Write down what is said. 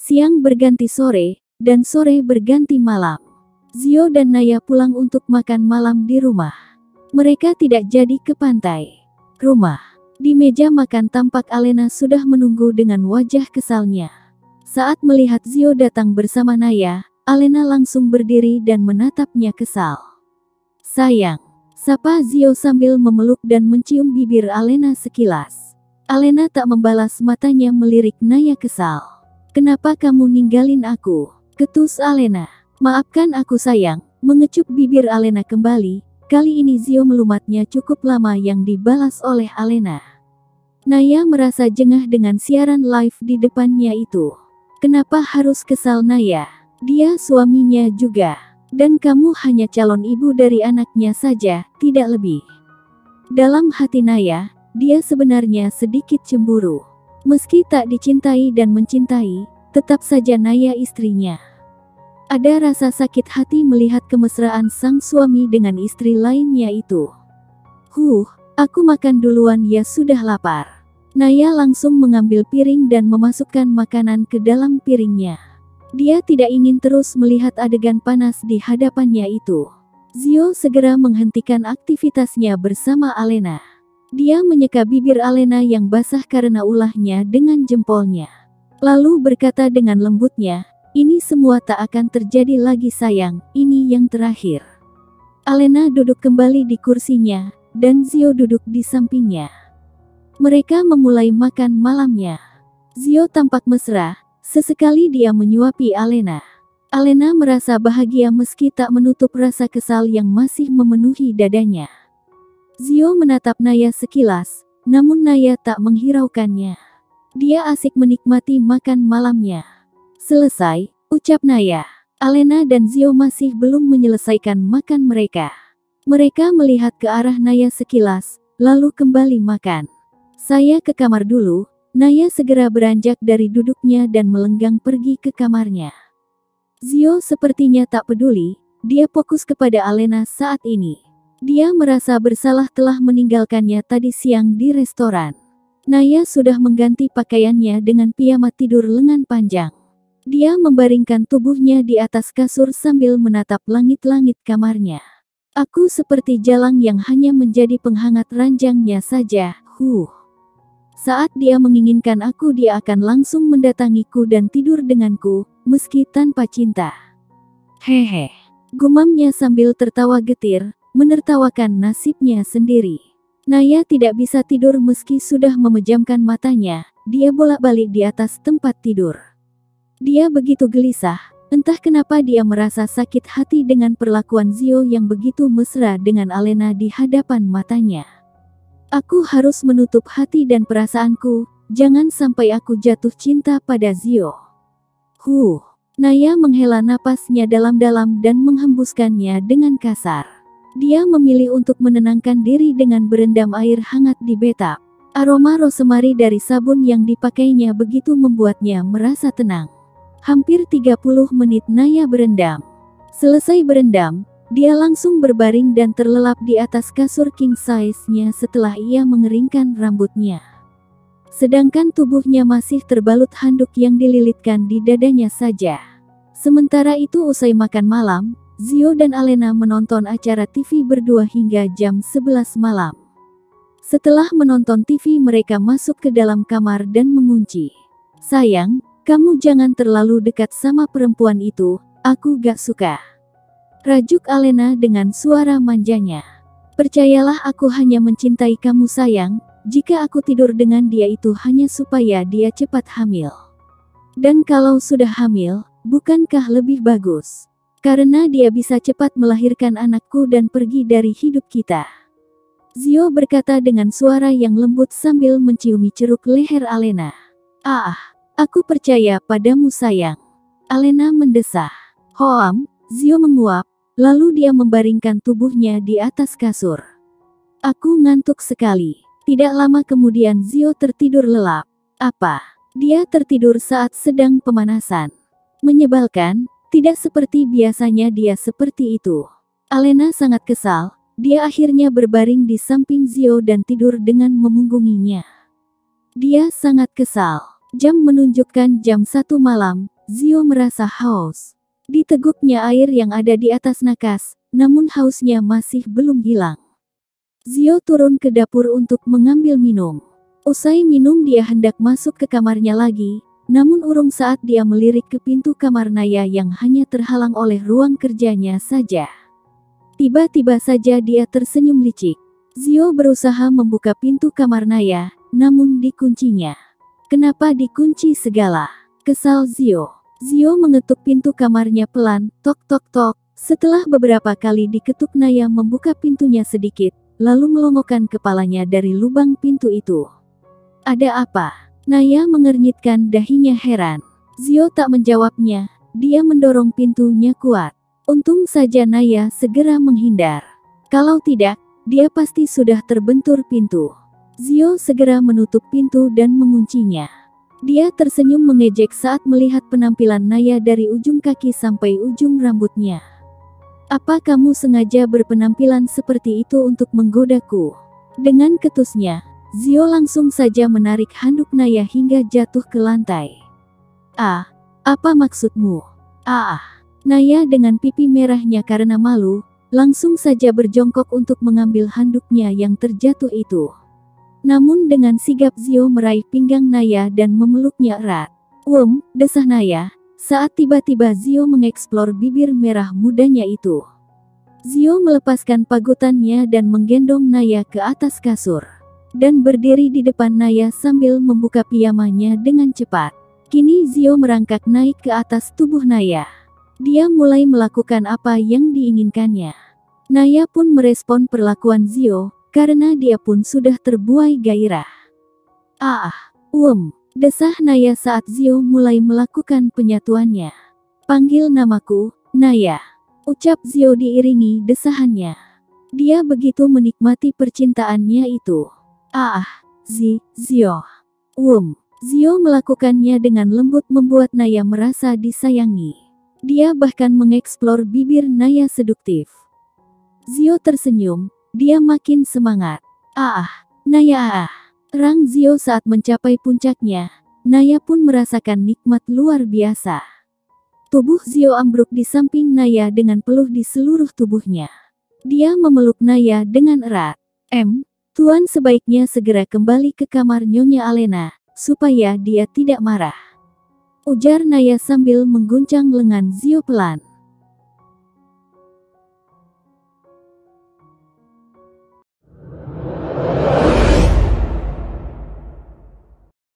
Siang berganti sore, dan sore berganti malam. Zio dan Naya pulang untuk makan malam di rumah. Mereka tidak jadi ke pantai. Rumah. Di meja makan tampak Alena sudah menunggu dengan wajah kesalnya. Saat melihat Zio datang bersama Naya, Alena langsung berdiri dan menatapnya kesal. "Sayang," sapa Zio sambil memeluk dan mencium bibir Alena sekilas. Alena tak membalas, matanya melirik Naya kesal. "Kenapa kamu ninggalin aku?" ketus Alena. "Maafkan aku sayang," mengecup bibir Alena kembali. Kali ini Zio melumatnya cukup lama yang dibalas oleh Alena. Naya merasa jengah dengan siaran live di depannya itu. Kenapa harus kesal Naya? Dia suaminya juga. Dan kamu hanya calon ibu dari anaknya saja, tidak lebih. Dalam hati Naya, dia sebenarnya sedikit cemburu. Meski tak dicintai dan mencintai, tetap saja Naya istrinya. Ada rasa sakit hati melihat kemesraan sang suami dengan istri lainnya itu. Aku makan duluan ya, sudah lapar." Naya langsung mengambil piring dan memasukkan makanan ke dalam piringnya. Dia tidak ingin terus melihat adegan panas di hadapannya itu. Zio segera menghentikan aktivitasnya bersama Alena. Dia menyeka bibir Alena yang basah karena ulahnya dengan jempolnya. Lalu berkata dengan lembutnya, "Ini semua tak akan terjadi lagi sayang, ini yang terakhir." Alena duduk kembali di kursinya, dan Zio duduk di sampingnya. Mereka memulai makan malamnya. Zio tampak mesra, sesekali dia menyuapi Alena. Alena merasa bahagia meski tak menutup rasa kesal yang masih memenuhi dadanya. Zio menatap Naya sekilas, namun Naya tak menghiraukannya. Dia asik menikmati makan malamnya. "Selesai," ucap Naya. Alena dan Zio masih belum menyelesaikan makan mereka. Mereka melihat ke arah Naya sekilas, lalu kembali makan. "Saya ke kamar dulu." Naya segera beranjak dari duduknya dan melenggang pergi ke kamarnya. Zio sepertinya tak peduli, dia fokus kepada Alena saat ini. Dia merasa bersalah telah meninggalkannya tadi siang di restoran. Naya sudah mengganti pakaiannya dengan piyama tidur lengan panjang. Dia membaringkan tubuhnya di atas kasur sambil menatap langit-langit kamarnya. "Aku seperti jalang yang hanya menjadi penghangat ranjangnya saja. Saat dia menginginkan aku, dia akan langsung mendatangiku dan tidur denganku, meski tanpa cinta." "Hehe," gumamnya sambil tertawa getir, menertawakan nasibnya sendiri. Naya tidak bisa tidur meski sudah memejamkan matanya, dia bolak-balik di atas tempat tidur. Dia begitu gelisah, entah kenapa dia merasa sakit hati dengan perlakuan Zio yang begitu mesra dengan Alena di hadapan matanya. "Aku harus menutup hati dan perasaanku, jangan sampai aku jatuh cinta pada Zio." Naya menghela napasnya dalam-dalam dan menghembuskannya dengan kasar. Dia memilih untuk menenangkan diri dengan berendam air hangat di bathtub. Aroma rosemary dari sabun yang dipakainya begitu membuatnya merasa tenang. Hampir 30 menit Naya berendam. Selesai berendam, dia langsung berbaring dan terlelap di atas kasur king size-nya setelah ia mengeringkan rambutnya. Sedangkan tubuhnya masih terbalut handuk yang dililitkan di dadanya saja. Sementara itu usai makan malam, Zio dan Alena menonton acara TV berdua hingga jam 11 malam. Setelah menonton TV mereka masuk ke dalam kamar dan mengunci. "Sayang, kamu jangan terlalu dekat sama perempuan itu, aku gak suka," rajuk Alena dengan suara manjanya. "Percayalah, aku hanya mencintai kamu sayang, jika aku tidur dengan dia itu hanya supaya dia cepat hamil. Dan kalau sudah hamil, bukankah lebih bagus? Karena dia bisa cepat melahirkan anakku dan pergi dari hidup kita." Zio berkata dengan suara yang lembut sambil menciumi ceruk leher Alena. Aku percaya padamu sayang," Alena mendesah. Zio menguap, lalu dia membaringkan tubuhnya di atas kasur. "Aku ngantuk sekali." Tidak lama kemudian Zio tertidur lelap. Dia tertidur saat sedang pemanasan. Menyebalkan, tidak seperti biasanya dia seperti itu. Alena sangat kesal, dia akhirnya berbaring di samping Zio dan tidur dengan memunggunginya. Dia sangat kesal. Jam menunjukkan jam 1 malam, Zio merasa haus. Diteguknya air yang ada di atas nakas, namun hausnya masih belum hilang. Zio turun ke dapur untuk mengambil minum. Usai minum dia hendak masuk ke kamarnya lagi, namun urung saat dia melirik ke pintu kamar Naya yang hanya terhalang oleh ruang kerjanya saja. Tiba-tiba saja dia tersenyum licik. Zio berusaha membuka pintu kamar Naya, namun dikuncinya. Kenapa dikunci segala? Kesal Zio. Zio mengetuk pintu kamarnya pelan, tok tok tok. Setelah beberapa kali diketuk Naya membuka pintunya sedikit, lalu melongokkan kepalanya dari lubang pintu itu. Ada apa? Naya mengernyitkan dahinya heran. Zio tak menjawabnya, dia mendorong pintunya kuat. Untung saja Naya segera menghindar. Kalau tidak, dia pasti sudah terbentur pintu. Zio segera menutup pintu dan menguncinya. Dia tersenyum mengejek saat melihat penampilan Naya dari ujung kaki sampai ujung rambutnya. Apa kamu sengaja berpenampilan seperti itu untuk menggodaku? Dengan ketusnya, Zio langsung saja menarik handuk Naya hingga jatuh ke lantai. Ah, apa maksudmu? Naya dengan pipi merahnya karena malu, langsung saja berjongkok untuk mengambil handuknya yang terjatuh itu. Namun dengan sigap Zio meraih pinggang Naya dan memeluknya erat. Desah Naya, saat tiba-tiba Zio mengeksplor bibir merah mudanya itu. Zio melepaskan pagutannya dan menggendong Naya ke atas kasur. Dan berdiri di depan Naya sambil membuka piyamanya dengan cepat. Kini Zio merangkak naik ke atas tubuh Naya. Dia mulai melakukan apa yang diinginkannya. Naya pun merespon perlakuan Zio, karena dia pun sudah terbuai gairah. Desah Naya saat Zio mulai melakukan penyatuannya. Panggil namaku, Naya. Ucap Zio diiringi desahannya. Dia begitu menikmati percintaannya itu. Zio. Zio melakukannya dengan lembut membuat Naya merasa disayangi. Dia bahkan mengeksplor bibir Naya seduktif. Zio tersenyum, dia makin semangat. Naya. Rang Zio saat mencapai puncaknya, Naya pun merasakan nikmat luar biasa. Tubuh Zio ambruk di samping Naya dengan peluh di seluruh tubuhnya. Dia memeluk Naya dengan erat. Tuan sebaiknya segera kembali ke kamar Nyonya Alena, supaya dia tidak marah. Ujar Naya sambil mengguncang lengan Zio pelan.